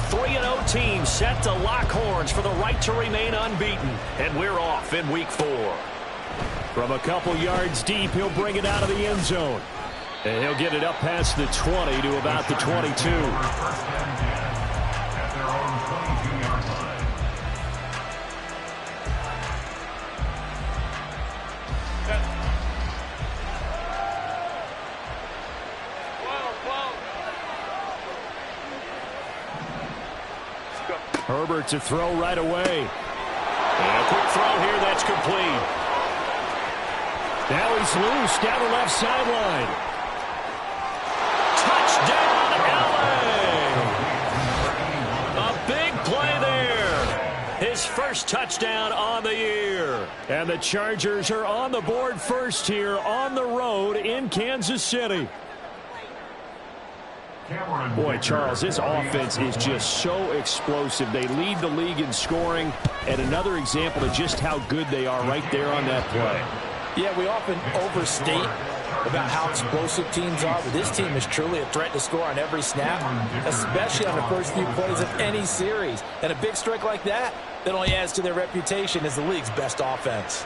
3-0 team set to lock horns for the right to remain unbeaten. And we're off in week 4. From a couple yards deep, he'll bring it out of the end zone. And he'll get it up past the 20 to about the 22. Herbert to throw right away. And a quick throw here that's complete. Now he's loose down the left sideline. Touchdown, LA! A big play there. His first touchdown on the year. And the Chargers are on the board first here on the road in Kansas City. Boy, Charles, this offense is just so explosive. They lead the league in scoring, and another example of just how good they are right there on that play. Yeah, we often overstate about how explosive teams are, but this team is truly a threat to score on every snap, especially on the first few plays of any series. And a big strike like that only adds to their reputation as the league's best offense.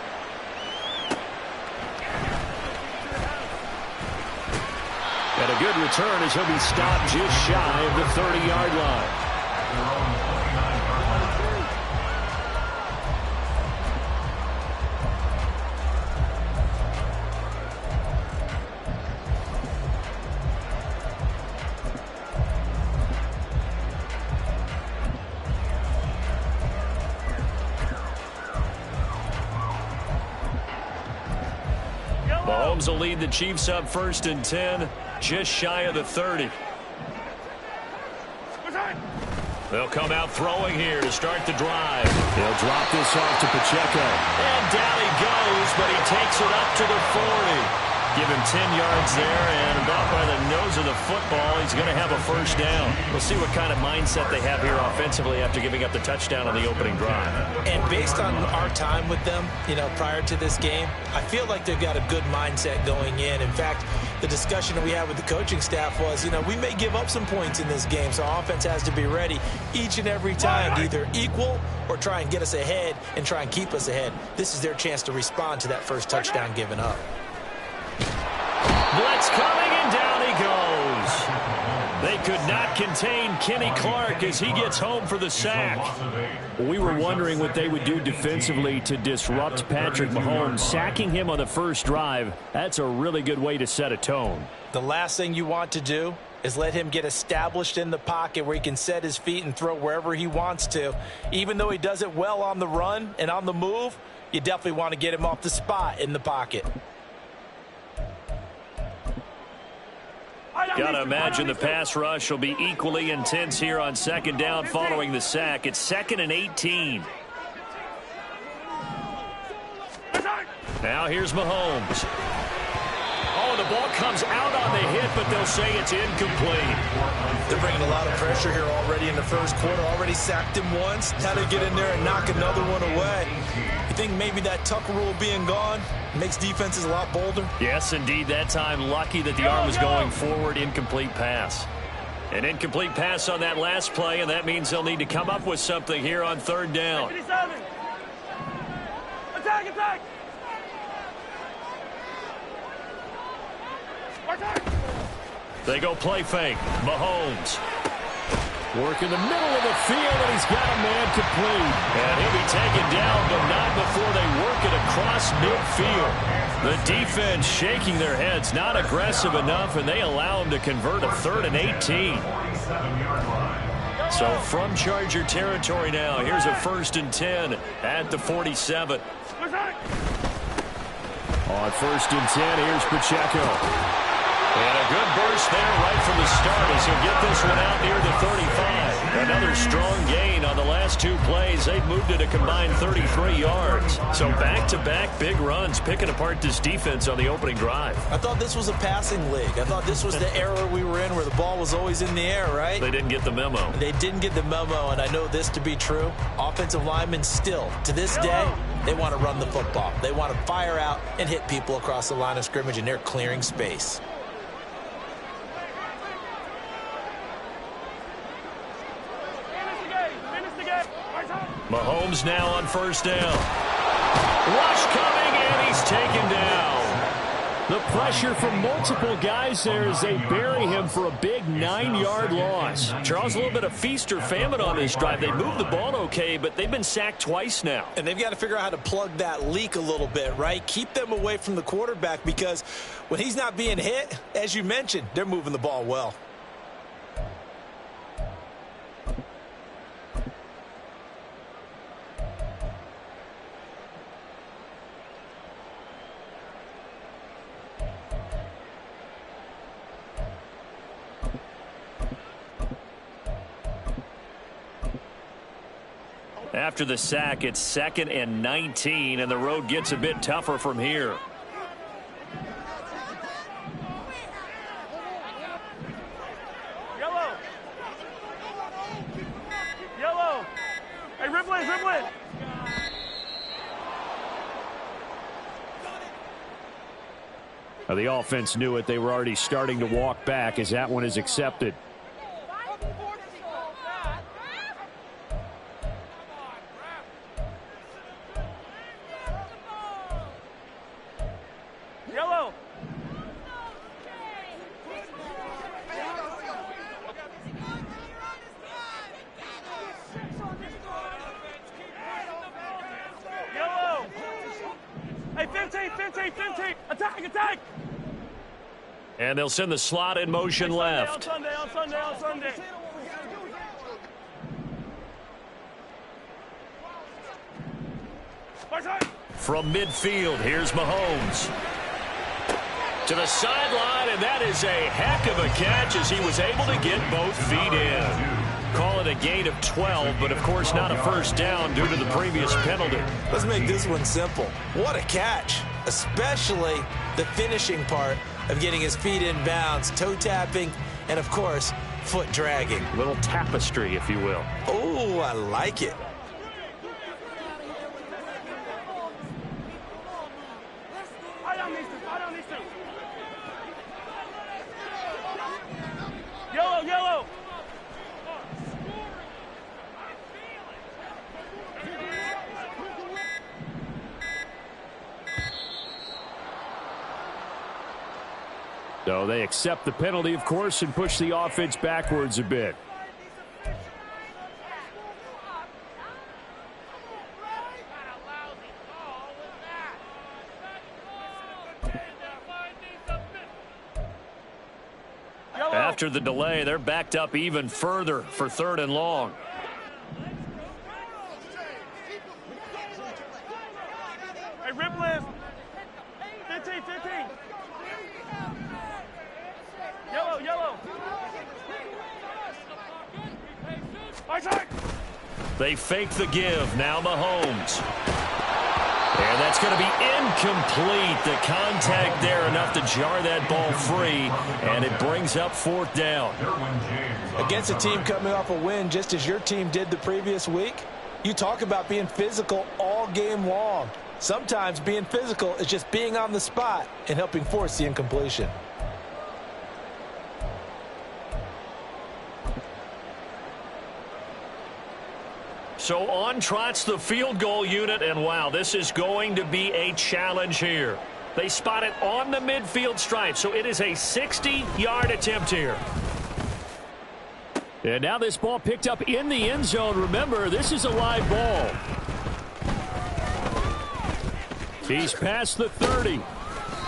And a good return as he'll be stopped just shy of the 30-yard line. Mahomes will lead the Chiefs up 1st and 10. Just shy of the 30. They'll come out throwing here to start the drive. He'll drop this off to Pacheco. And down he goes, but he takes it up to the 40. Give him 10 yards there, and about by the nose of the football, he's going to have a first down. We'll see what kind of mindset they have here offensively after giving up the touchdown on the opening drive. And based on our time with them, prior to this game, I feel like they've got a good mindset going in. In fact, the discussion that we had with the coaching staff was, we may give up some points in this game, so our offense has to be ready each and every time to either equal or try and get us ahead and try and keep us ahead. This is their chance to respond to that first touchdown given up. Blitz coming, and down he goes. They could not contain Kenny Clark as he gets home for the sack. We were wondering what they would do defensively to disrupt Patrick Mahomes. Sacking him on the first drive, that's a really good way to set a tone. The last thing you want to do is let him get established in the pocket where he can set his feet and throw wherever he wants to. Even though he does it well on the run and on the move, you definitely want to get him off the spot in the pocket. Got to imagine the pass rush will be equally intense here on 2nd down following the sack. It's 2nd and 18. Now here's Mahomes. Oh, the ball comes out on the hit, but they'll say it's incomplete. They're bringing a lot of pressure here already in the first quarter. Already sacked him once. How to get in there and knock another one away. You think maybe that Tucker rule being gone makes defenses a lot bolder? Yes, indeed. That time, lucky that the arm was going forward. Incomplete pass. An incomplete pass on that last play, and that means they'll need to come up with something here on 3rd down. Attack, attack! They go play fake. Mahomes. Work in the middle of the field, and he's got a man complete. And he'll be taken down, but not before they work it across midfield. The defense shaking their heads, not aggressive enough, and they allow him to convert a 3rd and 18. So from Charger territory now, here's a 1st and 10 at the 47. On 1st and 10, here's Pacheco. And a good burst there right from the start as he'll get this one out near the 35. Another strong gain on the last 2 plays. They've moved it a combined 33 yards. So back-to-back big runs picking apart this defense on the opening drive. I thought this was a passing league. I thought this was the era we were in where the ball was always in the air, right? They didn't get the memo. They didn't get the memo, and I know this to be true. Offensive linemen still, to this day, they want to run the football. They want to fire out and hit people across the line of scrimmage, and they're clearing space. Mahomes now on first down. Rush coming, and he's taken down. The pressure from multiple guys there as they bury him for a big 9-yard loss. Charles, a little bit of feast or famine on this drive. They moved the ball okay, but they've been sacked twice now. And they've got to figure out how to plug that leak a little bit, right? Keep them away from the quarterback, because when he's not being hit, as you mentioned, they're moving the ball well. After the sack, it's 2nd and 19, and the road gets a bit tougher from here. Yellow. Yellow. Hey, Ripley, Ripley. Now, the offense knew it. They were already starting to walk back as that one is accepted. Yellow. Yellow. Hey, 15. Attack. And they'll send the slot in motion left. On Sunday. From midfield, here's Mahomes. To the sideline, and that is a heck of a catch as he was able to get both feet in. Call it a gain of 12, but of course not a first down due to the previous penalty. Let's make this one simple. What a catch, especially the finishing part of getting his feet in bounds, toe tapping, and of course, foot dragging. A little tapestry, if you will. Oh, I like it. Yellow. So they accept the penalty, of course, and push the offense backwards a bit. After the delay, they're backed up even further for 3rd and long. Hey, Ripley. 15. Yellow. They fake the give. Now Mahomes. And that's going to be incomplete. The contact there enough to jar that ball free, and it brings up 4th down. Against a team coming off a win just as your team did the previous week, you talk about being physical all game long. Sometimes being physical is just being on the spot and helping force the incompletion. So on trots the field goal unit, and wow, this is going to be a challenge here. They spot it on the midfield stripe, so it is a 60-yard attempt here. And now this ball picked up in the end zone. Remember, this is a live ball. He's past the 30.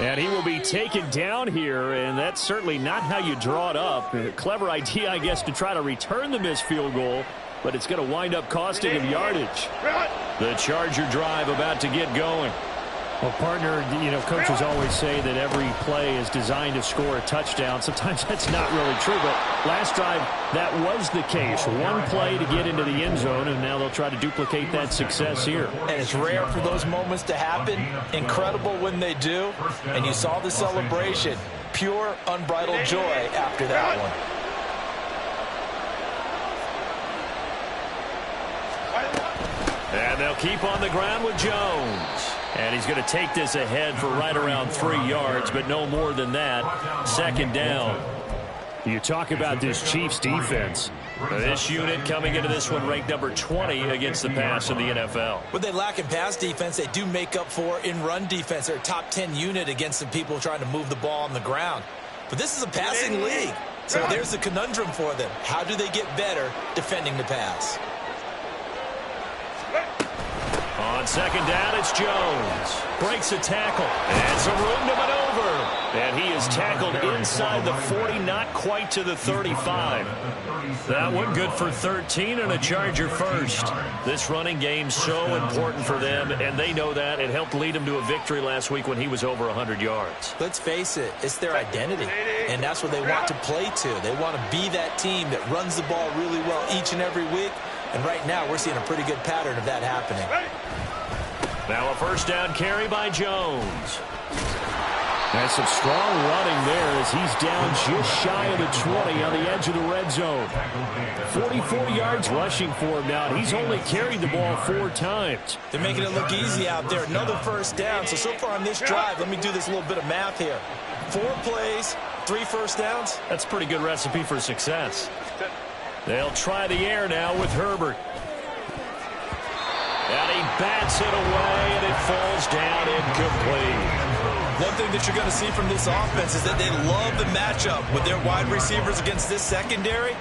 And he will be taken down here, and that's certainly not how you draw it up. A clever idea, I guess, to try to return the missed field goal, but it's going to wind up costing him yardage. The Charger drive about to get going. Well, partner, coaches always say that every play is designed to score a touchdown. Sometimes that's not really true, but last drive, that was the case. One play to get into the end zone, and now they'll try to duplicate that success here. And it's rare for those moments to happen. Incredible when they do. And you saw the celebration. Pure, unbridled joy after that one. And they'll keep on the ground with Jones. And he's going to take this ahead for right around 3 yards, but no more than that. 2nd down. You talk about this Chiefs defense. This unit coming into this one ranked number 20 against the pass in the NFL. What they lack in pass defense, they do make up for in run defense. They're a top 10 unit against the people trying to move the ball on the ground. But this is a passing league. So there's the conundrum for them. How do they get better defending the pass? On second down, it's Jones. Breaks a tackle. And some room to maneuver. And he is tackled inside the 40, not quite to the 35. That one good for 13 and a Charger first. This running game so important for them, and they know that. It helped lead them to a victory last week when he was over 100 yards. Let's face it, it's their identity, and that's what they want to play to. They want to be that team that runs the ball really well each and every week, and right now we're seeing a pretty good pattern of that happening. Now a first down carry by Jones. That's some strong running there as he's down just shy of the 20 on the edge of the red zone. 44 yards rushing for him now. He's only carried the ball 4 times. They're making it look easy out there. Another first down. So far on this drive, let me do this little bit of math here. 4 plays, 3 first downs. That's a pretty good recipe for success. They'll try the air now with Herbert. And he bats it away, and it falls down incomplete. One thing that you're going to see from this offense is that they love the matchup with their wide receivers against this secondary.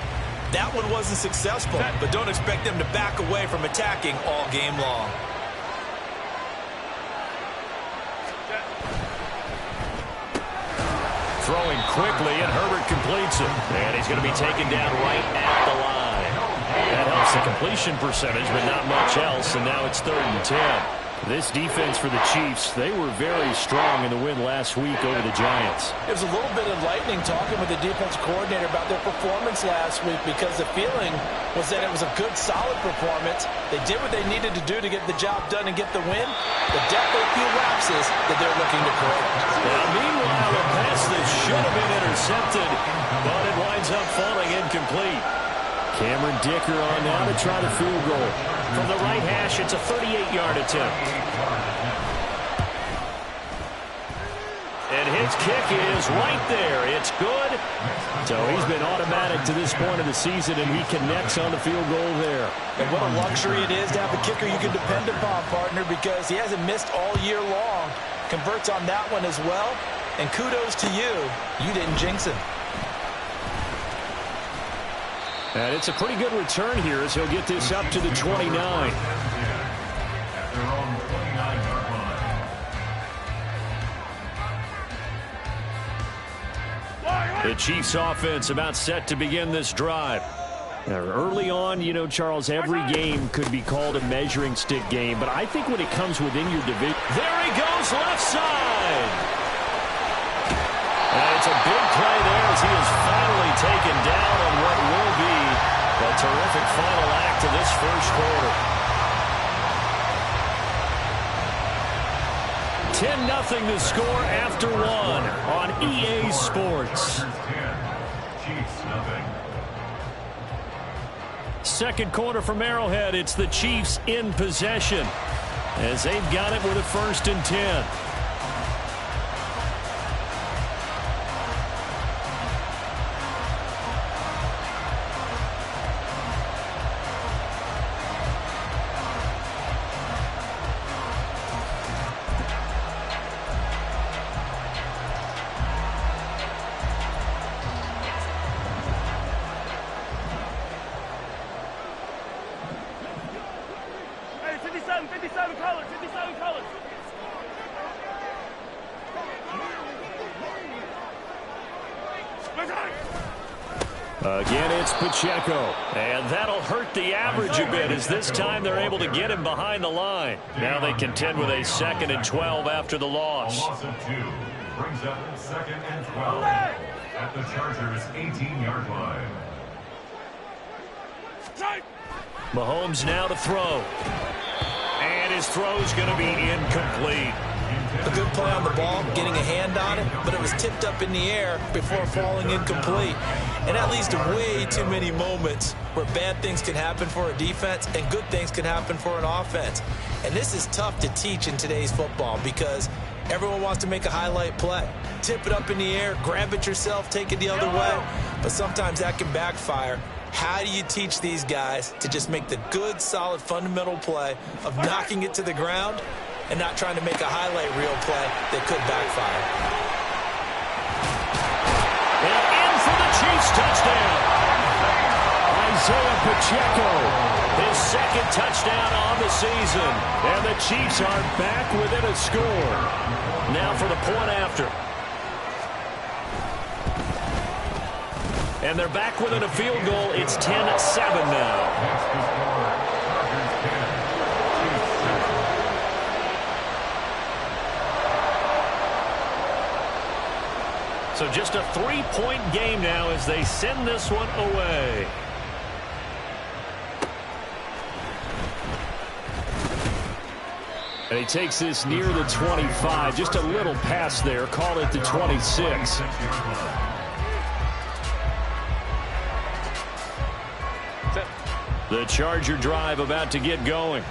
That one wasn't successful, but don't expect them to back away from attacking all game long. Throwing quickly, and Herbert completes it. And he's going to be taken down right at the line. That helps the completion percentage, but not much else, and now it's 3rd and 10. This defense for the Chiefs, they were very strong in the win last week over the Giants. It was a little bit enlightening talking with the defense coordinator about their performance last week because the feeling was that it was a good, solid performance. They did what they needed to do to get the job done and get the win, but definitely a few lapses that they're looking to correct. Now, meanwhile, a pass that should have been intercepted, but it winds up falling incomplete. Cameron Dicker on now to try the field goal. From the right hash, it's a 38-yard attempt. And his kick is right there. It's good. So he's been automatic to this point of the season, and he connects on the field goal there. And what a luxury it is to have a kicker you can depend upon, partner, because he hasn't missed all year long. Converts on that one as well. And kudos to you. You didn't jinx him. And it's a pretty good return here as he'll get this up to the 29. The Chiefs offense about set to begin this drive. Now, early on, you know, Charles, every game could be called a measuring stick game, but I think when it comes within your division. There he goes, left side. And it's a big play there as he is finally taken down on what will be a terrific final act of this first quarter. 10-0 to score after 1 on EA Sports. Second quarter from Arrowhead, it's the Chiefs in possession as they've got it with a 1st and 10. Hey, 57 colors, 57 colors. Again, it's Pacheco. And that'll hurt the average a bit as this time they're able to get him behind the line. Now they contend with a 2nd and 12 after the loss. Loss of 2 brings up 2nd and 12 at the Chargers' 18-yard line. Mahomes now to throw. And his throw's going to be incomplete. A good play on the ball, getting a hand on it, but it was tipped up in the air before falling incomplete. And that leads to way too many moments where bad things can happen for a defense and good things can happen for an offense. And this is tough to teach in today's football because Everyone wants to make a highlight play. Tip it up in the air, grab it yourself, take it the other way. But sometimes that can backfire. How do you teach these guys to just make the good, solid, fundamental play of knocking it to the ground and not trying to make a highlight reel play that could backfire? And in for the Chiefs touchdown. Isaiah Pacheco, his second touchdown on the season. And the Chiefs are back within a score. Now for the point after. And they're back within a field goal. It's 10-7 now. So just a 3-point game now as they send this one away. And he takes this near the 25. Just a little pass there. Call it the 26. The Charger drive about to get going.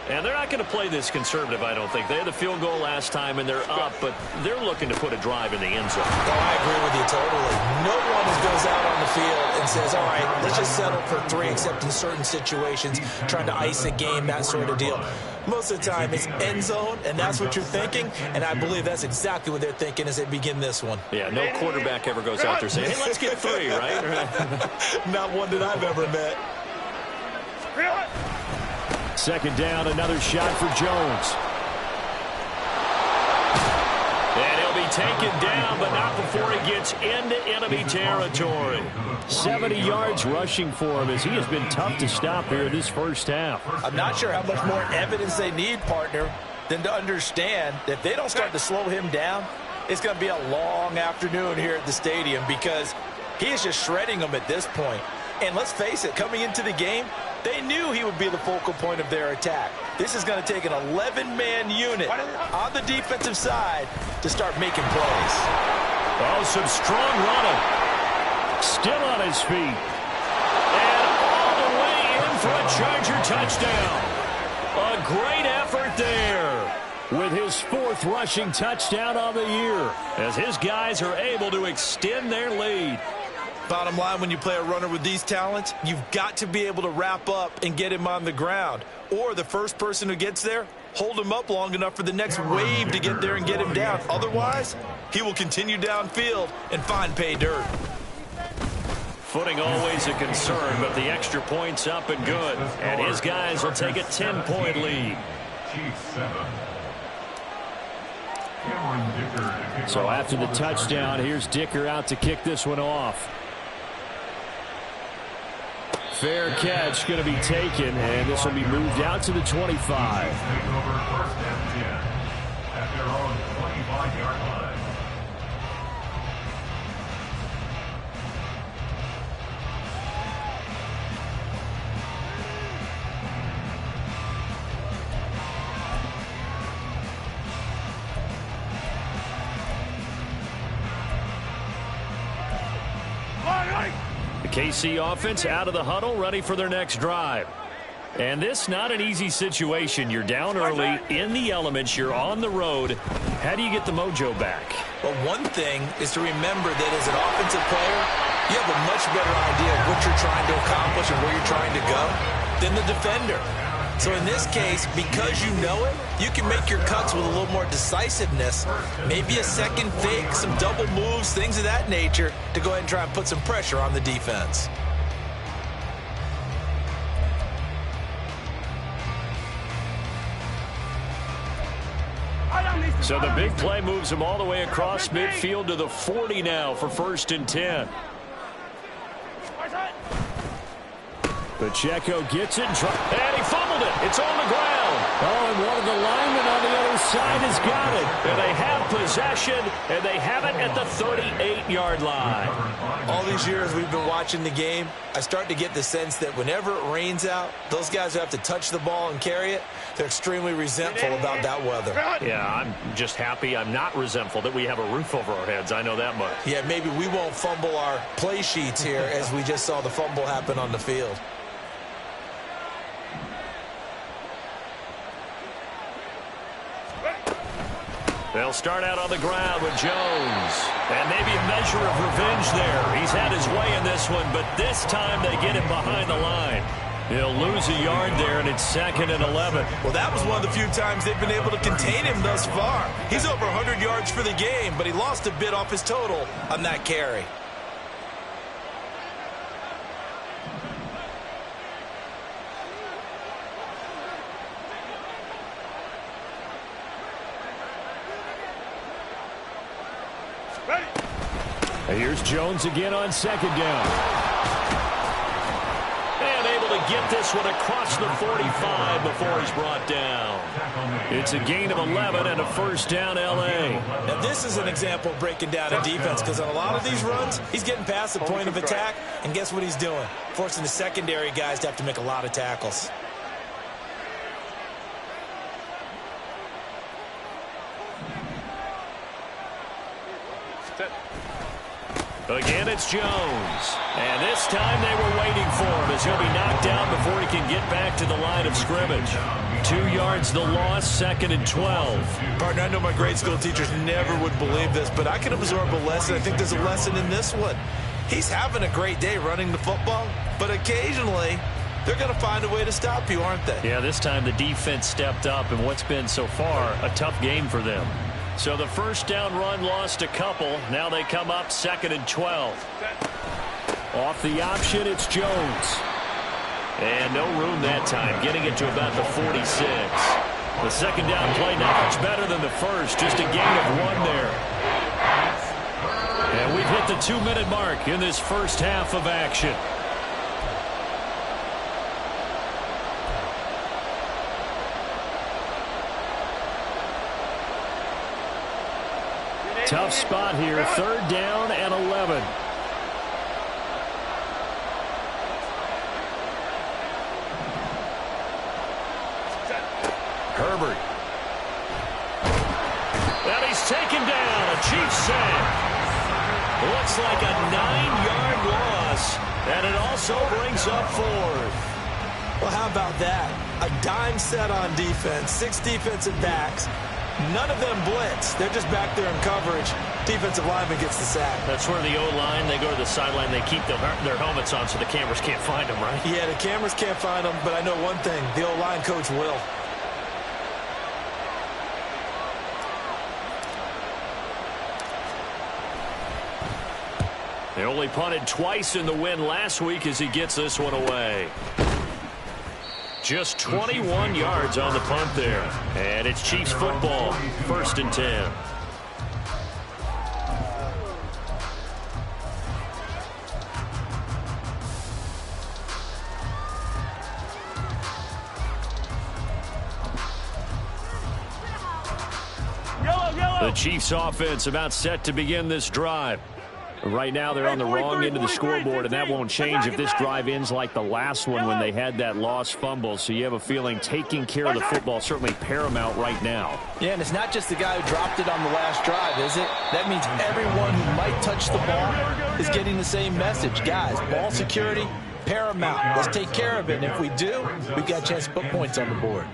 And they're not going to play this conservative, I don't think. They had the field goal last time, and they're up, but they're looking to put a drive in the end zone. Oh, I agree with you totally. No one goes out on the field and says, all right, let's just settle for 3, except in certain situations, trying to ice a game, that sort of deal. Most of the time, it's end zone, and that's what you're thinking, and I believe that's exactly what they're thinking as they begin this one. Yeah, no quarterback ever goes out there saying, hey, let's get 3, right? Not one that I've ever met. Second down, another shot for Jones. And he'll be taken down, but not before he gets into enemy territory. 70 yards rushing for him as he has been tough to stop here this first half. I'm not sure how much more evidence they need, partner, than to understand that if they don't start to slow him down, it's going to be a long afternoon here at the stadium because he is just shredding them at this point. And let's face it, coming into the game, they knew he would be the focal point of their attack. This is going to take an 11-man unit on the defensive side to start making plays. Oh, some strong running. Still on his feet. And all the way in for a Charger touchdown. A great effort there with his 4th rushing touchdown on the year as his guys are able to extend their lead. Bottom line, when you play a runner with these talents, you've got to be able to wrap up and get him on the ground. Or the first person who gets there, hold him up long enough for the next wave to get there and get him down. Otherwise, he will continue downfield and find pay dirt. Footing always a concern, but the extra point's up and good. And his guys will take a 10-point lead. So after the touchdown, here's Dicker out to kick this one off. Fair catch going to be taken, and this will be moved out to the 25. At their own 25-yard line. The KC offense out of the huddle, ready for their next drive. And this not an easy situation. You're down early, in the elements, you're on the road. How do you get the mojo back? Well, one thing is to remember that as an offensive player, you have a much better idea of what you're trying to accomplish and where you're trying to go than the defender. So in this case, because you know it, you can make your cuts with a little more decisiveness, maybe a second fake, some double moves, things of that nature, to go ahead and try and put some pressure on the defense. So the big play moves him all the way across midfield to the 40 now for 1st and 10. Pacheco gets it, and he fumbled it. It's on the ground. Oh, and one of the linemen on the other side has got it. And they have possession, and they have it at the 38-yard line. All these years we've been watching the game, I start to get the sense that whenever it rains out, those guys who have to touch the ball and carry it, they're extremely resentful about that weather. Yeah, I'm just happy I'm not resentful that we have a roof over our heads. I know that much. Yeah, maybe we won't fumble our play sheets here as we just saw the fumble happen on the field. They'll start out on the ground with Jones. And maybe a measure of revenge there. He's had his way in this one, but this time they get him behind the line. He'll lose a yard there, and it's 2nd and 11. Well, that was one of the few times they've been able to contain him thus far. He's over 100 yards for the game, but he lost a bit off his total on that carry. Here's Jones again on 2nd down. And able to get this one across the 45 before he's brought down. It's a gain of 11 and a 1st down, L.A. Now, this is an example of breaking down a defense, because on a lot of these runs, he's getting past the point of attack, and guess what he's doing? Forcing the secondary guys to have to make a lot of tackles. Again, it's Jones. And this time they were waiting for him as he'll be knocked down before he can get back to the line of scrimmage. 2 yards the loss, 2nd and 12. Partner, I know my grade school teachers never would believe this, but I can absorb a lesson. I think there's a lesson in this one. He's having a great day running the football, but occasionally they're going to find a way to stop you, aren't they? Yeah, this time the defense stepped up in what's been so far a tough game for them. So the 1st down run lost a couple. Now they come up 2nd and 12. Off the option, it's Jones. And no room that time, getting it to about the 46. The 2nd down play not much better than the first, just a gain of 1 there. And we've hit the 2-minute mark in this first half of action. Tough spot here, 3rd down and 11. Herbert. And he's taken down. A Chiefs sack. Looks like a 9-yard loss. And it also brings up 4th. Well, how about that? A dime set on defense, 6 defensive backs. None of them blitz. They're just back there in coverage. Defensive lineman gets the sack. That's where the O-line, they go to the sideline, they keep their helmets on so the cameras can't find them, right? Yeah, the cameras can't find them, but I know one thing. The O-line coach will. They only punted twice in the win last week as he gets this one away. Just 21 yards on the punt there. And it's Chiefs football, 1st and 10. The Chiefs offense about set to begin this drive. Right now they're on the wrong end of the scoreboard, and that won't change if this drive ends like the last one when they had that lost fumble. So you have a feeling taking care of the football certainly paramount right now. Yeah, and it's not just the guy who dropped it on the last drive, is it? That means everyone who might touch the ball is getting the same message. Guys, ball security, paramount. Let's take care of it. And if we do, we've got a chance to put points on the board.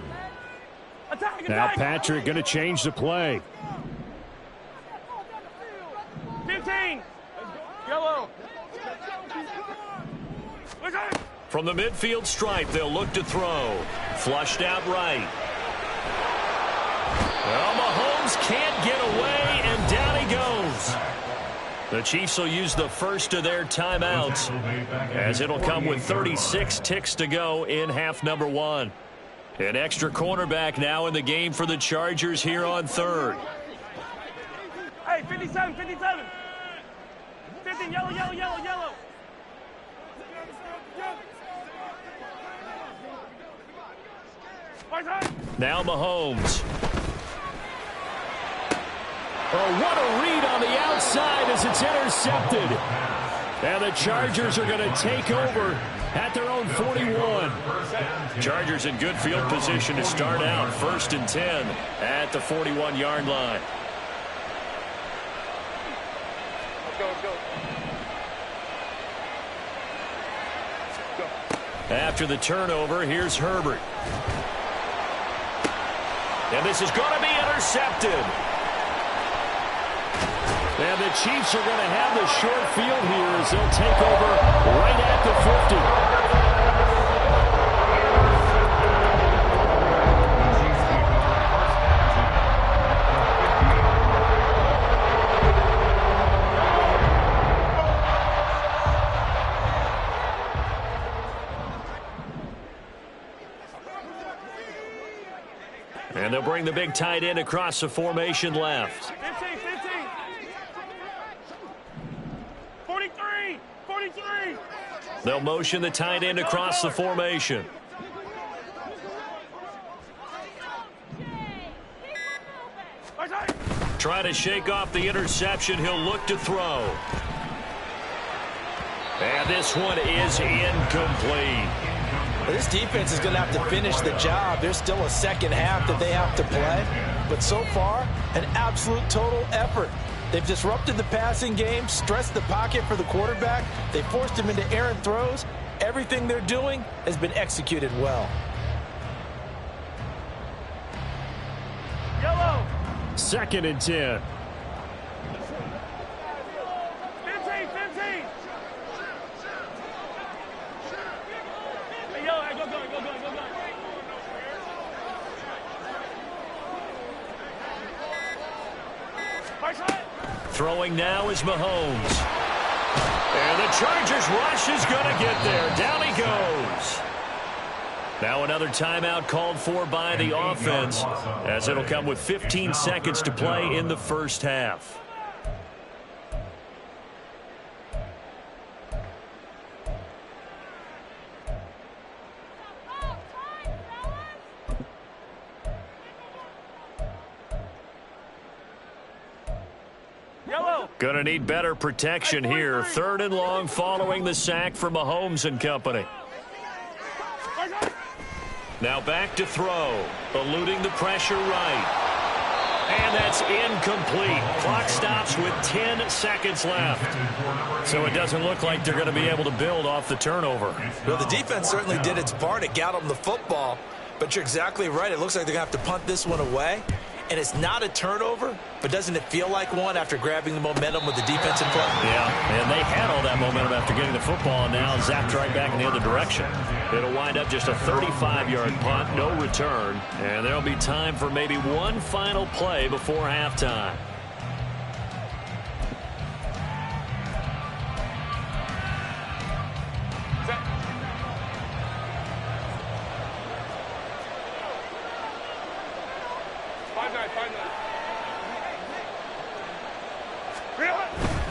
Now Patrick going to change the play. 15. Yellow. From the midfield stripe, they'll look to throw. Flushed out right. Well, Mahomes can't get away, and down he goes. The Chiefs will use the first of their timeouts, as it'll come with 36 ticks to go in half number 1. An extra cornerback now in the game for the Chargers here on 3rd. Hey, 57, 57. 15, yellow, yellow, yellow, yellow. Now Mahomes. Oh, what a read on the outside as it's intercepted. And the Chargers are going to take over at their own 41. Chargers in good field position to start out. 1st and 10 at the 41-yard line. After the turnover, here's Herbert. And this is going to be intercepted. And the Chiefs are going to have the short field here as they'll take over right at the 50. And they'll bring the big tight end across the formation left. 15, 15. 43, 43. They'll motion the tight end across the formation. Try to shake off the interception. He'll look to throw. And this one is incomplete. This defense is going to have to finish the job. There's still a second half that they have to play. But so far, an absolute total effort. They've disrupted the passing game, stressed the pocket for the quarterback. They forced him into errant throws. Everything they're doing has been executed well. Yellow. 2nd and 10. 15, 15. Hey, yellow, hey, go. Throwing now is Mahomes. And the Chargers rush is going to get there. Down he goes. Now another timeout called for by the offense, as it'll come with 15 seconds to play in the first half. Going to need better protection here. 3rd and long following the sack from Mahomes and company. Now back to throw. Eluding the pressure right. And that's incomplete. Clock stops with 10 seconds left. So it doesn't look like they're going to be able to build off the turnover. Well, the defense certainly did its part to get them the football. But you're exactly right. It looks like they're going to have to punt this one away. And it's not a turnover, but doesn't it feel like one after grabbing the momentum with the defensive play? Yeah, and they had all that momentum after getting the football, and now zapped right back in the other direction. It'll wind up just a 35-yard punt, no return, and there'll be time for maybe one final play before halftime.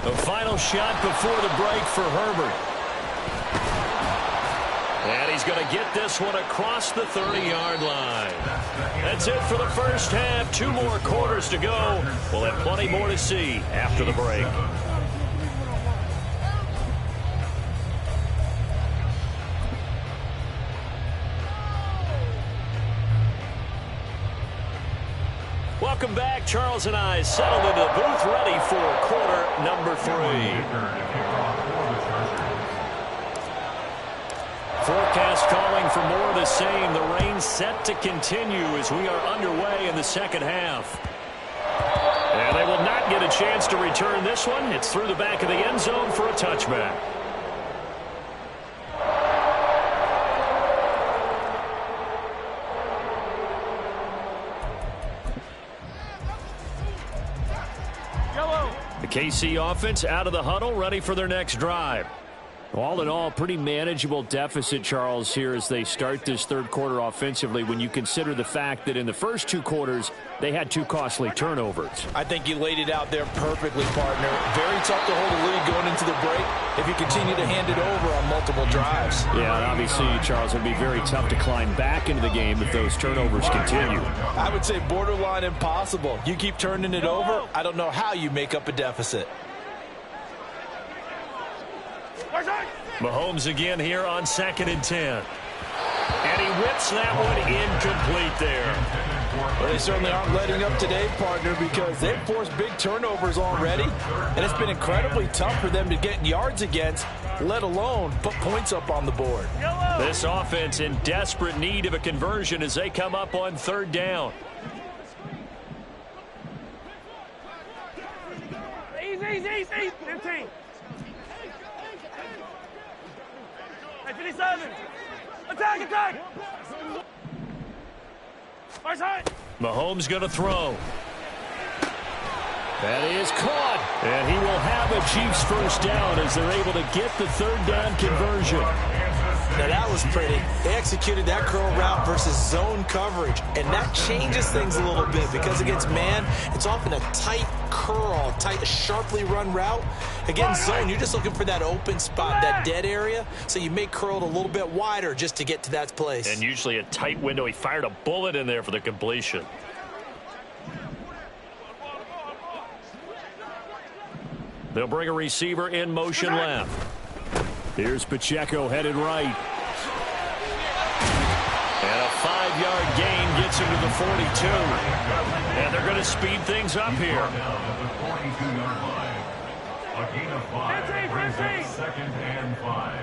The final shot before the break for Herbert. And he's going to get this one across the 30-yard line. That's it for the first half. 2 more quarters to go. We'll have plenty more to see after the break. Welcome back. Charles and I settled into the booth, ready for quarter number 3. Forecast calling for more of the same. The rain set to continue as we are underway in the second half. And they will not get a chance to return this one. It's through the back of the end zone for a touchback. The KC offense out of the huddle, ready for their next drive. All in all, pretty manageable deficit, Charles, here as they start this third quarter offensively when you consider the fact that in the first 2 quarters, they had 2 costly turnovers. I think you laid it out there perfectly, partner. Very tough to hold a lead going into the break if you continue to hand it over on multiple drives. Yeah, and obviously, Charles, it would be very tough to climb back into the game if those turnovers continue. I would say borderline impossible. You keep turning it over, I don't know how you make up a deficit. Mahomes again here on 2nd and 10. And he whips that one incomplete there. Well, they certainly aren't letting up today, partner, because they've forced big turnovers already, and it's been incredibly tough for them to get yards against, let alone put points up on the board. This offense in desperate need of a conversion as they come up on 3rd down. Easy. Easy. 15. Hey, 57. Attack. First high. Mahomes going to throw. That is caught. And he will have a Chiefs first down as they're able to get the third down conversion. Now that was pretty. They executed that curl route versus zone coverage, and that changes things a little bit because against man, it's often a tight curl, tight, sharply run route. Against zone, you're just looking for that open spot, that dead area, so you make curl a little bit wider just to get to that place. And usually a tight window. He fired a bullet in there for the completion. They'll bring a receiver in motion left. Here's Pacheco headed right. And a 5-yard gain gets him to the 42. And they're going to speed things up here. A gain of 5 brings up second and 5.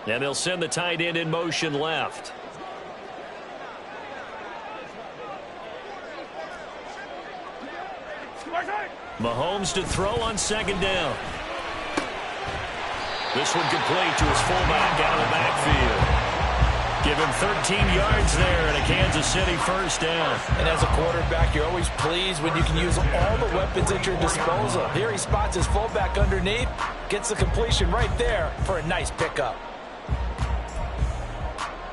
And they'll send the tight end in motion left. Mahomes to throw on second down. This one complete to his fullback out of the backfield. Give him 13 yards there and a Kansas City first down. And as a quarterback, you're always pleased when you can use all the weapons at your disposal. Here he spots his fullback underneath, gets the completion right there for a nice pickup.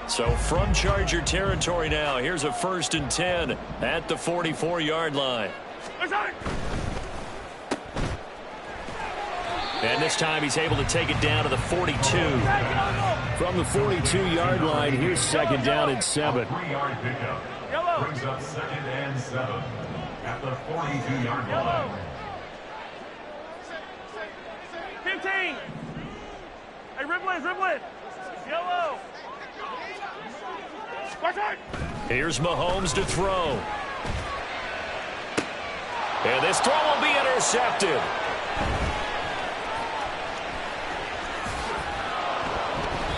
So from Charger territory now, here's a 1st and 10 at the 44-yard line. And this time he's able to take it down to the 42. From the 42-yard line, here's second down and 7. 3-yard pickup brings up second and 7 at the 42-yard line. 15. Hey, Riblet. Yellow. Here's Mahomes to throw. And this throw will be intercepted.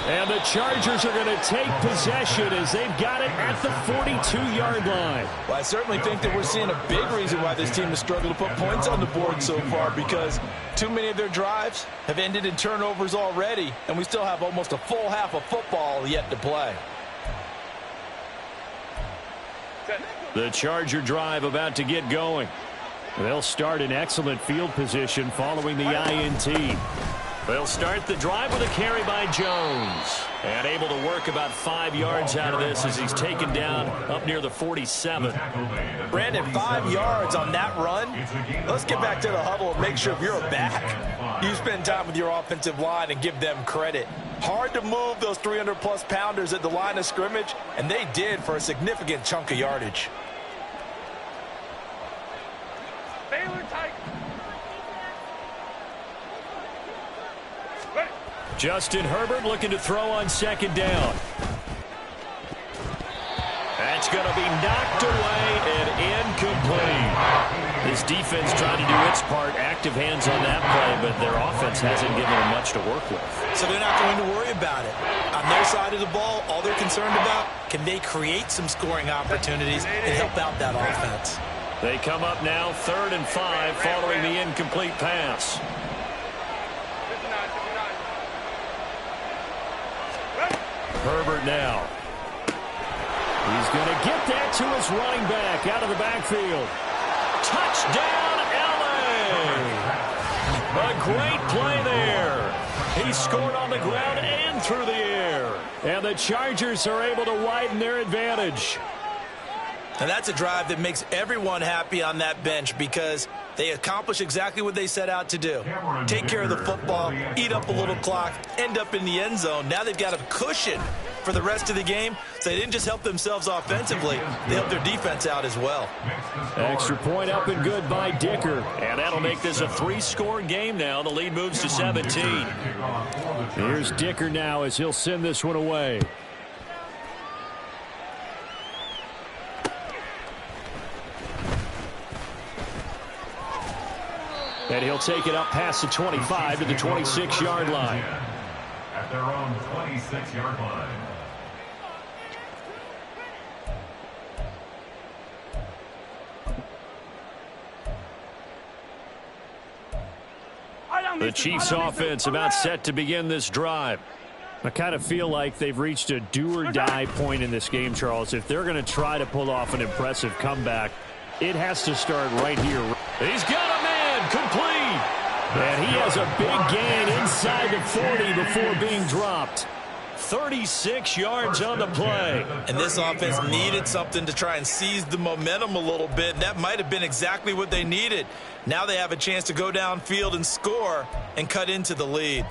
And the Chargers are going to take possession as they've got it at the 42-yard line. Well, I certainly think that we're seeing a big reason why this team has struggled to put points on the board so far, because too many of their drives have ended in turnovers already, and we still have almost a full half of football yet to play. The Charger drive about to get going. They'll start in excellent field position following the INT. They'll start the drive with a carry by Jones. And able to work about 5 yards out of this as he's taken down up near the 47. Brandon, 5 yards on that run. Let's get back to the huddle and make sure if you're a back, you spend time with your offensive line and give them credit. Hard to move those 300-plus pounders at the line of scrimmage, and they did for a significant chunk of yardage. Baylor tight. Justin Herbert looking to throw on second down. That's going to be knocked away and incomplete. This defense trying to do its part, active hands on that play, but their offense hasn't given them much to work with. So they're not going to worry about it. On their side of the ball, all they're concerned about, can they create some scoring opportunities and help out that offense? They come up now 3rd and 5 following the incomplete pass. Herbert now. He's going to get that to his running back out of the backfield. Touchdown, L.A. A great play there. He scored on the ground and through the air. And the Chargers are able to widen their advantage. And that's a drive that makes everyone happy on that bench because they accomplish exactly what they set out to do. Take care of the football, eat up a little clock, end up in the end zone. Now they've got a cushion for the rest of the game. So they didn't just help themselves offensively, they helped their defense out as well. Extra point up and good by Dicker. And that'll make this a 3-score game now. The lead moves to 17. Here's Dicker now as he'll send this one away. And he'll take it up past the 25 to the 26-yard line. At their own 26-yard line. The Chiefs offense about set to begin this drive. I kind of feel like they've reached a do-or-die point in this game, Charles. If they're going to try to pull off an impressive comeback, it has to start right here. He's got a man complete. And he has a big gain inside the 40 before being dropped. 36 yards on the play. And this offense needed something to try and seize the momentum a little bit, and that might have been exactly what they needed. Now they have a chance to go downfield and score and cut into the lead.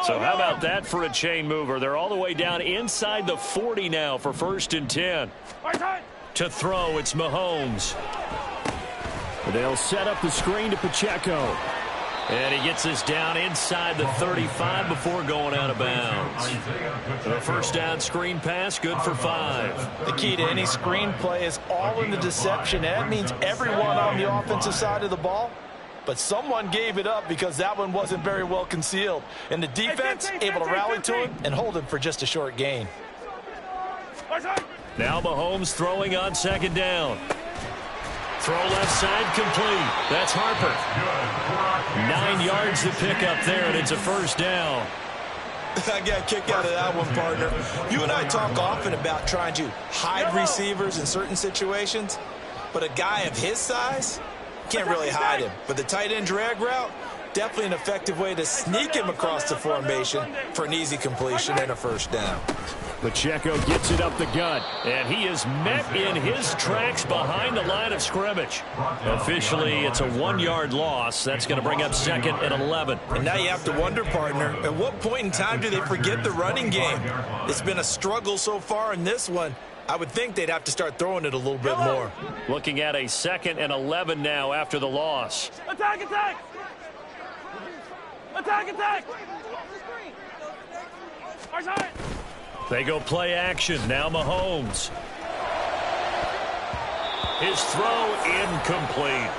So how about that for a chain mover? They're all the way down inside the 40 now for 1st and 10. To throw, it's Mahomes. They'll set up the screen to Pacheco. And he gets this down inside the 35 before going out of bounds. A first down screen pass, good for 5. The key to any screen play is all in the deception. That means everyone on the offensive side of the ball. But someone gave it up because that one wasn't very well concealed. And the defense able to rally to him and hold him for just a short gain. Now Mahomes throwing on 2nd down. Throw left side complete. That's Harper. 9 yards to pick up there, and it's a first down. I got a kick out of that one, partner. You and I talk often about trying to hide receivers in certain situations, but a guy of his size can't really hide him. But the tight end drag route, definitely an effective way to sneak him across the formation for an easy completion and a first down. Pacheco gets it up the gut. And he is met in his tracks behind the line of scrimmage. Officially, it's a 1-yard loss. That's going to bring up 2nd and 11. And now you have to wonder, partner, at what point in time do they forget the running game? It's been a struggle so far in this one. I would think they'd have to start throwing it a little bit more. Looking at a 2nd and 11 now after the loss. Attack, attack! Attack, attack! They go play action. Now Mahomes. His throw incomplete.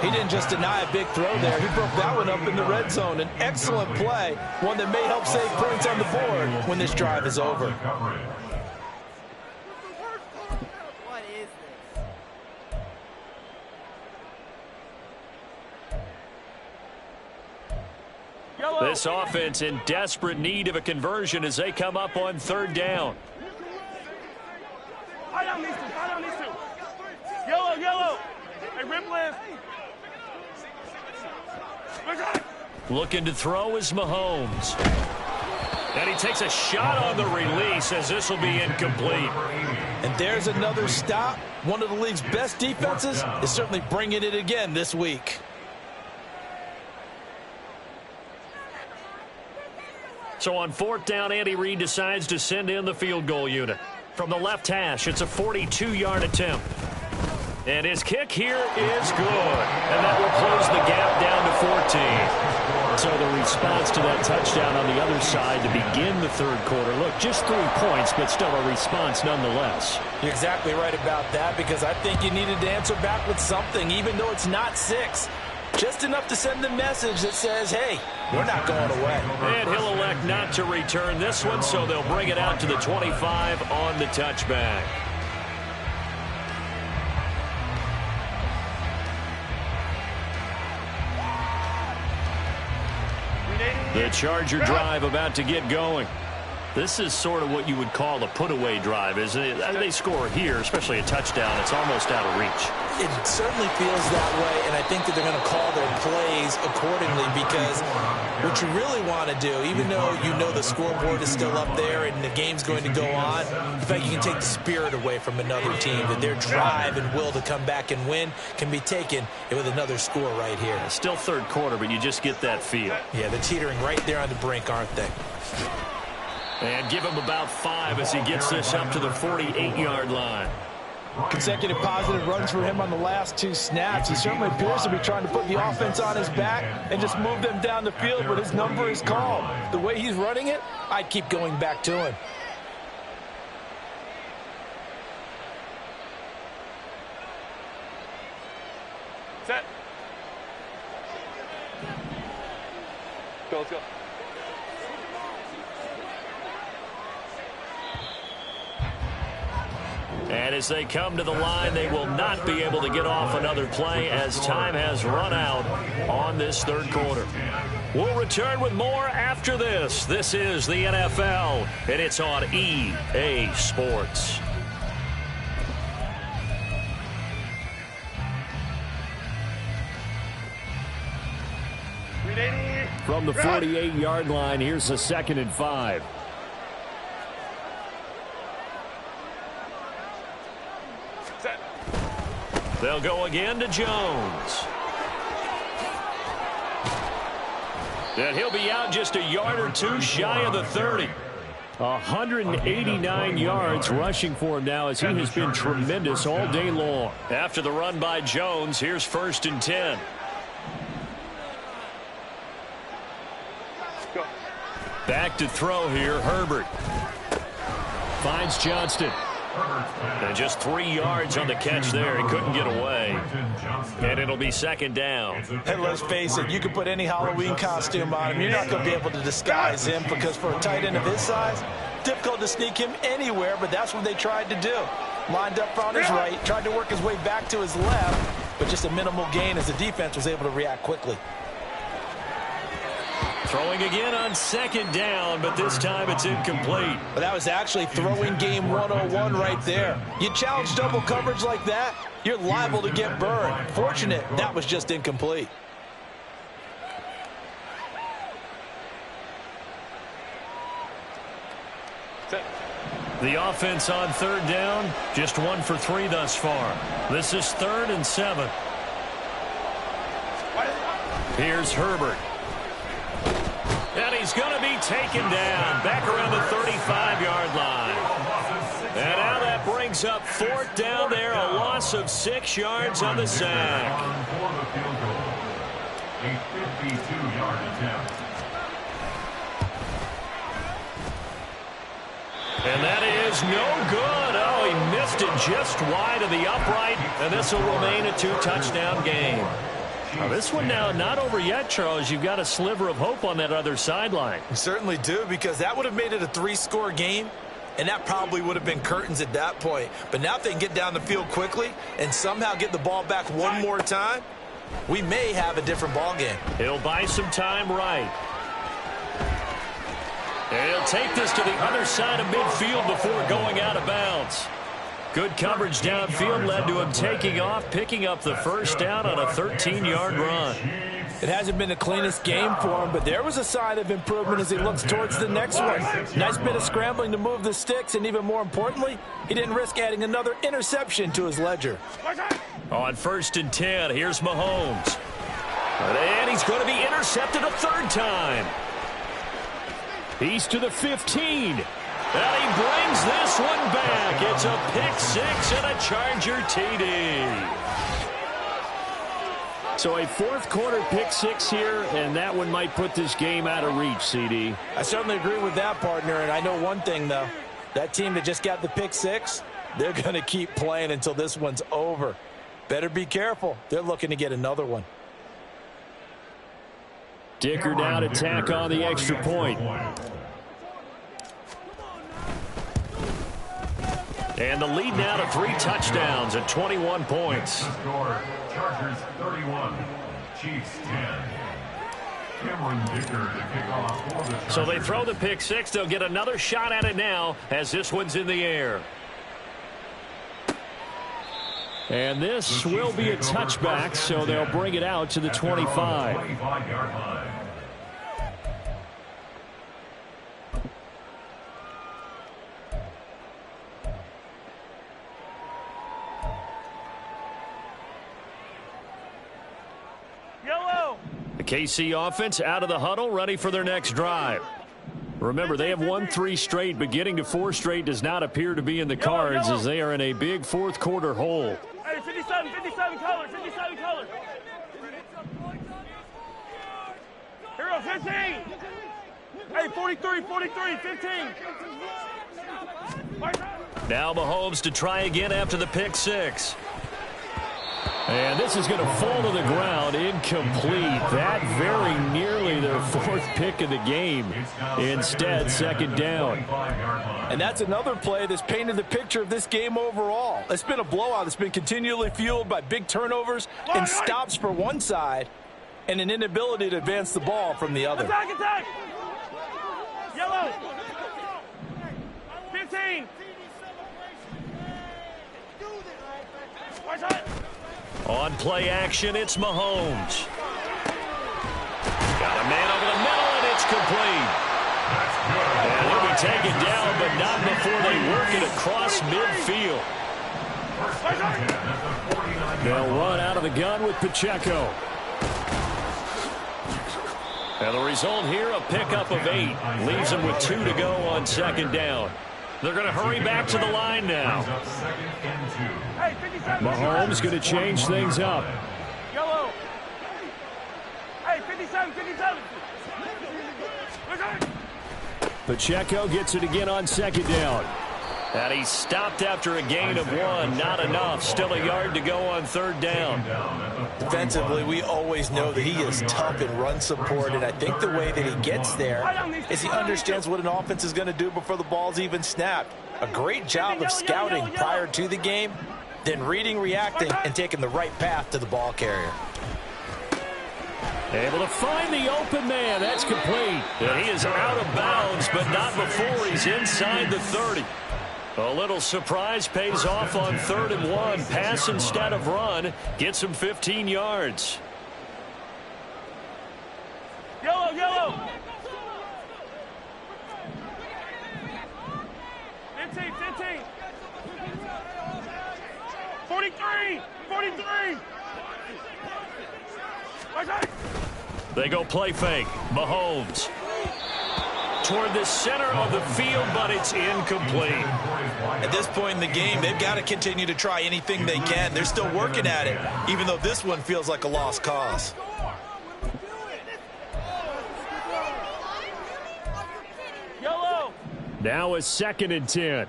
He didn't just deny a big throw there. He broke that one up in the red zone. An excellent play, one that may help save points on the board when this drive is over. This offense in desperate need of a conversion as they come up on 3rd down. Tie down these two. Yellow, yellow. Hey, Ripley. Looking to throw is Mahomes. And he takes a shot on the release as this will be incomplete. And there's another stop. One of the league's best defenses is certainly bringing it again this week. So on 4th down, Andy Reid decides to send in the field goal unit. From the left hash, it's a 42-yard attempt. And his kick here is good. And that will close the gap down to 14. So the response to that touchdown on the other side to begin the 3rd quarter. Look, just 3 points, but still a response nonetheless. You're exactly right about that, because I think you needed to answer back with something, even though it's not 6. Just enough to send the message that says, hey, we're not going away. And he'll elect not to return this one, so they'll bring it out to the 25 on the touchback. The Charger drive about to get going. This is sort of what you would call a put-away drive, isn't it? They score here, especially a touchdown. It's almost out of reach. It certainly feels that way, and I think that they're going to call their plays accordingly, because what you really want to do, even though you know the scoreboard is still up there and the game's going to go on, in fact, you can take the spirit away from another team, that their drive and will to come back and win can be taken with another score right here. Still 3rd quarter, but you just get that feel. Yeah, they're teetering right there on the brink, aren't they? And give him about 5 as he gets this up to the 48-yard line. Consecutive positive runs for him on the last 2 snaps. He certainly appears to be trying to put the offense on his back and just move them down the field, but his number is called. The way he's running it, I'd keep going back to him. Set. Go, let's go. And And as they come to the line, they will not be able to get off another play as time has run out on this third quarter. We'll return with more after this. This is the NFL, and it's on EA Sports. From the 48-yard line, here's a 2nd and 5. They'll go again to Jones. And he'll be out just a yard or two shy of the 30. 189 yards rushing for him now as he has been tremendous all day long. After the run by Jones, here's 1st and 10. Back to throw here, Herbert. Finds Johnston. And just 3 yards on the catch there. He couldn't get away. And it'll be 2nd down. Hey, let's face it, you can put any Halloween costume on him. You're not going to be able to disguise him because for a tight end of his size, difficult to sneak him anywhere, but that's what they tried to do. Lined up on his right, tried to work his way back to his left, but just a minimal gain as the defense was able to react quickly. Throwing again on 2nd down, but this time it's incomplete. But that was actually throwing game 101 right there. You challenge double coverage like that, you're liable to get burned. Fortunate, that was just incomplete. The offense on 3rd down, just 1 for 3 thus far. This is 3rd and 7. Here's Herbert. And he's going to be taken down back around the 35-yard line. And now that brings up 4th down there, a loss of 6 yards on the sack. A 52-yard attempt. And that is no good. Oh, he missed it just wide of the upright, and this will remain a 2-touchdown game. Now, this one now not over yet, Charles. You've got a sliver of hope on that other sideline. You certainly do, because that would have made it a 3-score game, and that probably would have been curtains at that point. But now if they can get down the field quickly and somehow get the ball back one more time, we may have a different ball game. He'll buy some time right. And he'll take this to the other side of midfield before going out of bounds. Good coverage downfield led to him taking off, picking up the 1st down on a 13-yard run. It hasn't been the cleanest game for him, but there was a sign of improvement as he looks towards the next one. Nice bit of scrambling to move the sticks, and even more importantly, he didn't risk adding another interception to his ledger. On 1st and 10, here's Mahomes. And he's going to be intercepted a 3rd time. He's to the 15. And he brings this one back. It's a pick-6 and a Charger TD. So a 4th quarter pick-6 here, and that one might put this game out of reach, CD. I certainly agree with that, partner, and I know one thing, though. That team that just got the pick-6, they're going to keep playing until this one's over. Better be careful. They're looking to get another one. Dicker now to tack on the extra point. And the lead now to 3 touchdowns at 21 points. The score, Chargers 31, Chiefs 10. Cameron Dicker to kick off for the Chargers. So they throw the pick-6. They'll get another shot at it now as this one's in the air. And this will be a touchback, so they'll bring it out to the 25. 25-yard line. The KC offense out of the huddle, ready for their next drive. Remember, they have won 3 straight, but getting to 4 straight does not appear to be in the cards as they are in a big 4th quarter hole. Hey, 57 color, 57 color. Here goes 15. Hey, 43, 15. Now Mahomes to try again after the pick-6. And this is going to fall to the ground, incomplete. That very nearly their fourth pick of the game. Instead, second down. And that's another play that's painted the picture of this game overall. It's been a blowout. It's been continually fueled by big turnovers and stops for one side and an inability to advance the ball from the other. Attack, attack! Yellow! 15! On play action, it's Mahomes. Got a man over the middle, and it's complete. And he'll be taken down, but not before they work it across midfield. They'll run out of the gun with Pacheco. And the result here, a pickup of 8. Leaves them with 2 to go on second down. They're going to hurry back to the line now. Mahomes going to change things up. Yellow. Hey, 57, 57. Pacheco gets it again on second down. And he stopped after a gain of 1. Not enough. Still a yard to go on third down. Defensively, we always know that he is tough in run support, and I think the way that he gets there is he understands what an offense is going to do before the ball's even snapped. A great job of scouting prior to the game, then reading, reacting, and taking the right path to the ball carrier. Able to find the open man. That's complete. And he is out of bounds, but not before he's inside the 30. A little surprise pays off on 3rd and 1. Pass instead of run. Gets him 15 yards. Yellow, yellow. 15, 15. 43, 43. They go play fake. Mahomes toward the center of the field, but it's incomplete. At this point in the game, they've got to continue to try anything they can. They're still working at it, even though this one feels like a lost cause. Yellow. Now a 2nd and 10.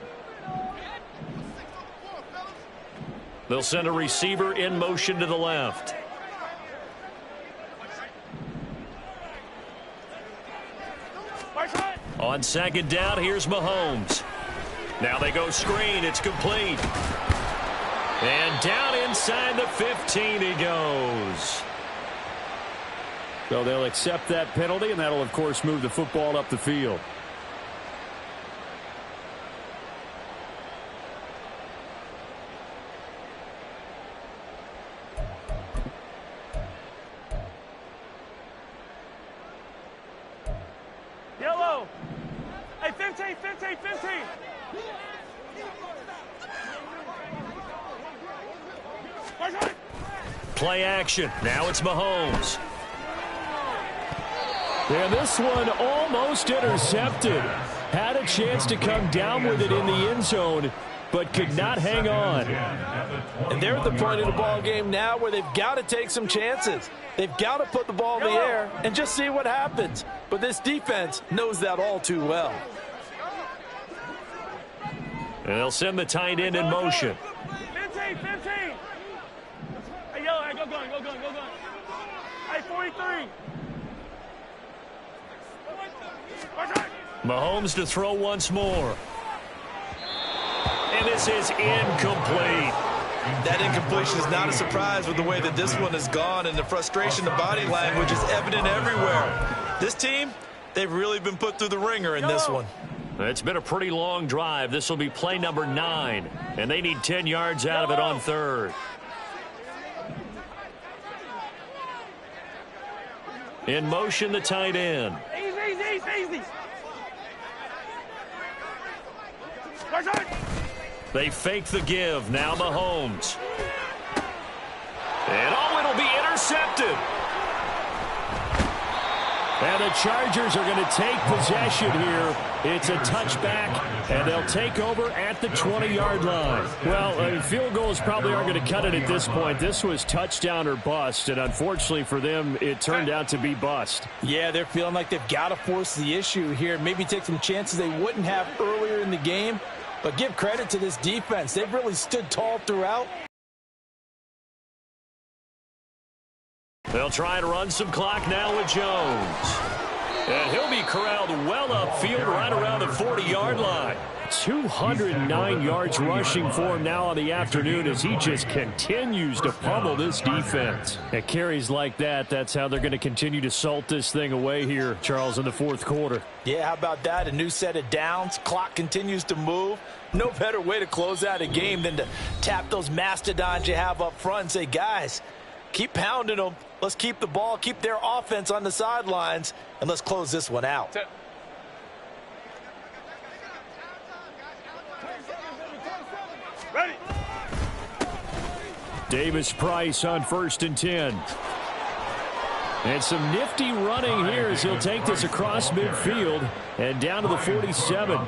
They'll send a receiver in motion to the left. On second down, here's Mahomes. Now they go screen. It's complete. And down inside the 15 he goes. So they'll accept that penalty, and that'll, of course, move the football up the field. Yellow. Hey, 15, 15, 15. Play action. Now it's Mahomes. And this one almost intercepted. Had a chance to come down with it in the end zone, but could not hang on. And they're at the point of the ball game now where they've got to take some chances. They've got to put the ball in the air and just see what happens. But this defense knows that all too well. And they'll send the tight end in motion. 15, 15. Hey, yellow, hey, go going, go going, go going. Hey, 43. Mahomes to throw once more. And this is incomplete. That incompletion is not a surprise with the way that this one has gone, and the frustration, the body language is evident everywhere. This team, they've really been put through the ringer in this one. It's been a pretty long drive. This will be play number 9, and they need 10 yards out of it on 3rd. In motion, the tight end. Easy, easy, easy. They fake the give. Now Mahomes. And it'll be intercepted. And the Chargers are going to take possession here. It's a touchback, and they'll take over at the 20-yard line. Well, field goals probably aren't going to cut it at this point. This was touchdown or bust, and unfortunately for them, it turned out to be bust. Yeah, they're feeling like they've got to force the issue here. Maybe take some chances they wouldn't have earlier in the game. But give credit to this defense. They've really stood tall throughout. They'll try to run some clock now with Jones. And he'll be corralled well upfield right around the 40-yard line. 209 yards rushing for him now on the afternoon as he just continues to pummel this defense. At carries like that, that's how they're going to continue to salt this thing away here, Charles, in the fourth quarter. Yeah, how about that? A new set of downs. Clock continues to move. No better way to close out a game than to tap those mastodons you have up front and say, guys, keep pounding them. Let's keep the ball, keep their offense on the sidelines, and let's close this one out. Ready. Davis-Price on 1st and 10. And some nifty running here as he'll take this across midfield and down to the 47.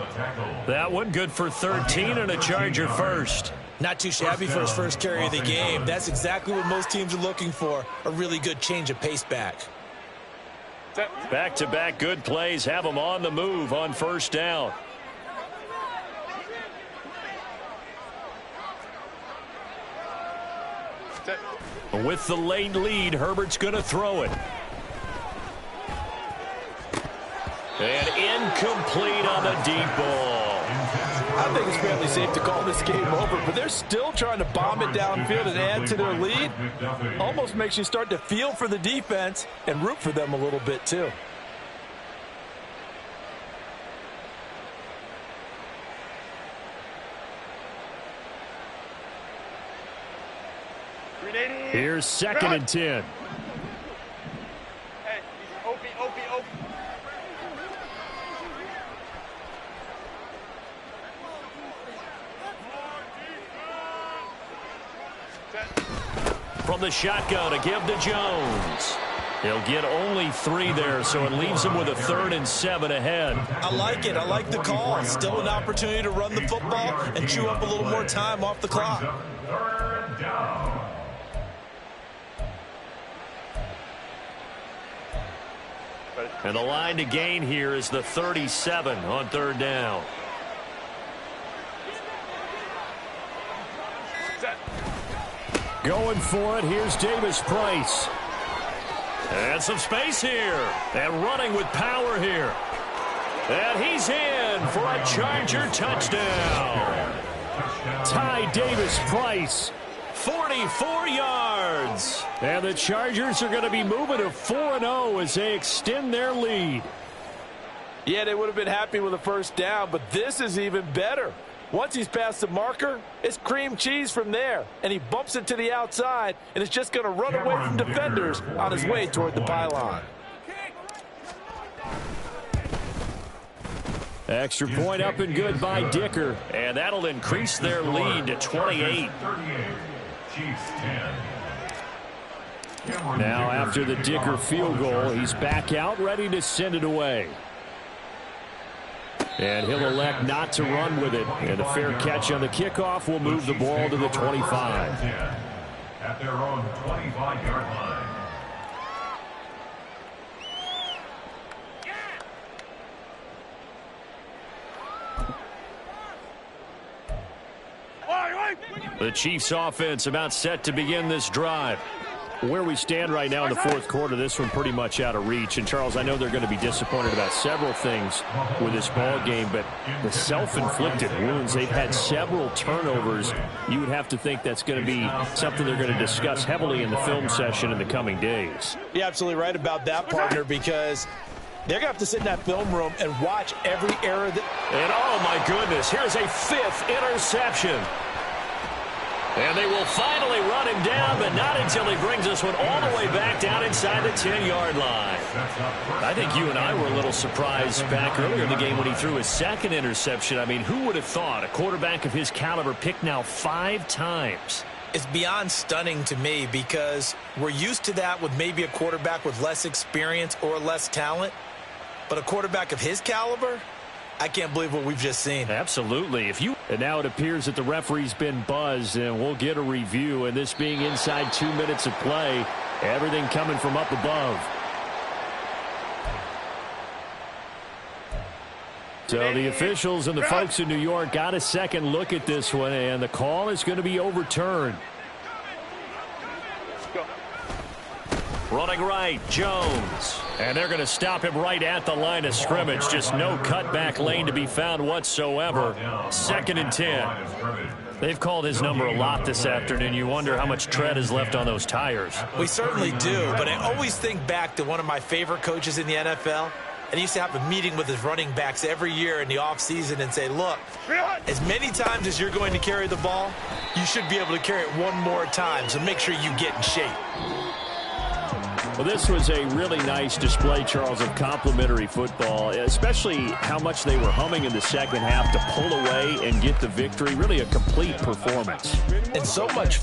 That one good for 13 and a Charger first. Not too shabby for his first carry of the game. That's exactly what most teams are looking for, a really good change of pace back. Back-to-back good plays have him on the move on 1st down. With the late lead, Herbert's going to throw it. And incomplete on the deep ball. I think it's fairly safe to call this game over, but they're still trying to bomb it downfield and add to their lead. Almost makes you start to feel for the defense and root for them a little bit too. Here's 2nd and 10. Hey, Opie. From the shotgun to give to Jones. He'll get only 3 there, so it leaves him with a 3rd and 7 ahead. I like it. I like the call. Still an opportunity to run the football and chew up a little more time off the clock. 3rd down. And the line to gain here is the 37 on 3rd down. Going for it, here's Davis-Price. And some space here. And running with power here. And he's in for a Charger touchdown. Ty Davis-Price. 44 yards. And the Chargers are going to be moving to 4-0 as they extend their lead. Yeah, they would have been happy with a 1st down, but this is even better. Once he's past the marker, it's cream cheese from there, and he bumps it to the outside, and it's just going to run away from defenders on his way toward the pylon. Extra point up and good by Dicker. And that'll increase their lead to 28. Now after the Dicker field goal, he's back out ready to send it away. And he'll elect not to run with it. And a fair catch on the kickoff will move the ball to the 25. At their own 25-yard line. The Chiefs offense about set to begin this drive. Where we stand right now in the fourth quarter, this one pretty much out of reach. And, Charles, I know they're going to be disappointed about several things with this ball game, but the self-inflicted wounds, they've had several turnovers. You would have to think that's going to be something they're going to discuss heavily in the film session in the coming days. You're absolutely right about that, partner, because they're going to have to sit in that film room and watch every error. And, oh, my goodness, here's a 5th interception. And they will finally run him down, but not until he brings this one all the way back down inside the 10-yard line. I think you and I were a little surprised back earlier in the game when he threw his 2nd interception. I mean, who would have thought a quarterback of his caliber picked now 5 times? It's beyond stunning to me because we're used to that with maybe a quarterback with less experience or less talent. But a quarterback of his caliber, I can't believe what we've just seen. Absolutely. And now it appears that the referee's been buzzed, and we'll get a review. And this being inside 2 minutes of play, everything coming from up above. So the officials and the folks in New York got a second look at this one, and the call is going to be overturned. Running right, Jones. And they're going to stop him right at the line of scrimmage. Just no cutback lane to be found whatsoever. 2nd and 10. They've called his number a lot this afternoon. You wonder how much tread is left on those tires. We certainly do, but I always think back to one of my favorite coaches in the NFL. And he used to have a meeting with his running backs every year in the offseason and say, look, as many times as you're going to carry the ball, you should be able to carry it one more time, so make sure you get in shape. Well, this was a really nice display, Charles, of complimentary football, especially how much they were humming in the second half to pull away and get the victory. Really a complete performance. And so much